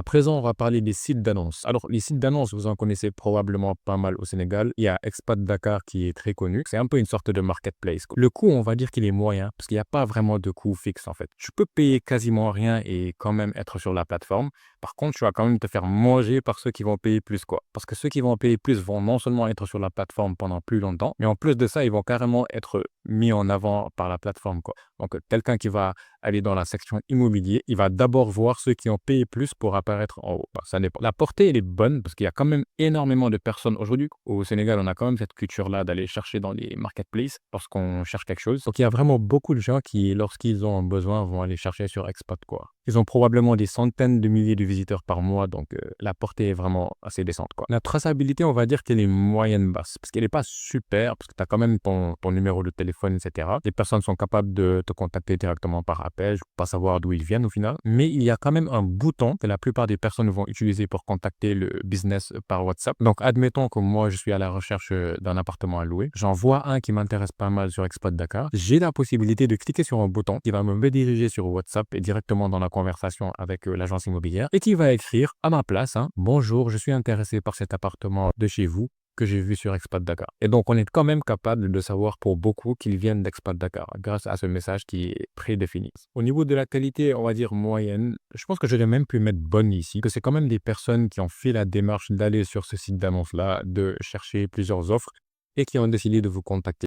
À présent, on va parler des sites d'annonces. Alors, les sites d'annonces, vous en connaissez probablement pas mal au Sénégal. Il y a Expat Dakar qui est très connu. C'est un peu une sorte de marketplace, quoi. Le coût, on va dire qu'il est moyen parce qu'il n'y a pas vraiment de coût fixe en fait. Tu peux payer quasiment rien et quand même être sur la plateforme. Par contre, tu vas quand même te faire manger par ceux qui vont payer plus, quoi. Parce que ceux qui vont payer plus vont non seulement être sur la plateforme pendant plus longtemps, mais en plus de ça, ils vont carrément être mis en avant par la plateforme, quoi. Donc, quelqu'un qui va aller dans la section immobilier, il va d'abord voir ceux qui ont payé plus pour apparaître en haut. Bah, ça dépend. La portée, elle est bonne parce qu'il y a quand même énormément de personnes aujourd'hui. Au Sénégal, on a quand même cette culture-là d'aller chercher dans les marketplaces lorsqu'on cherche quelque chose. Donc, il y a vraiment beaucoup de gens qui, lorsqu'ils ont un besoin, vont aller chercher sur Expat, quoi. Ils ont probablement des centaines de milliers de visiteurs par mois, donc la portée est vraiment assez décente, quoi. La traçabilité, on va dire qu'elle est moyenne basse, parce qu'elle n'est pas super, parce que tu as quand même ton numéro de téléphone, etc. Les personnes sont capables de te contacter directement par appel, je ne peux pas savoir d'où ils viennent au final, mais il y a quand même un bouton que la plupart des personnes vont utiliser pour contacter le business par WhatsApp. Donc, admettons que moi, je suis à la recherche d'un appartement à louer. J'en vois un qui m'intéresse pas mal sur Expat Dakar. J'ai la possibilité de cliquer sur un bouton qui va me rediriger sur WhatsApp et directement dans la conversation avec l'agence immobilière et qui va écrire à ma place, hein, bonjour, je suis intéressé par cet appartement de chez vous que j'ai vu sur Expat Dakar. Et donc, on est quand même capable de savoir pour beaucoup qu'ils viennent d'Expat Dakar grâce à ce message qui est prédéfini. Au niveau de la qualité, on va dire moyenne, je pense que je l'ai même pu mettre bonne ici, que c'est quand même des personnes qui ont fait la démarche d'aller sur ce site d'annonce-là, de chercher plusieurs offres et qui ont décidé de vous contacter.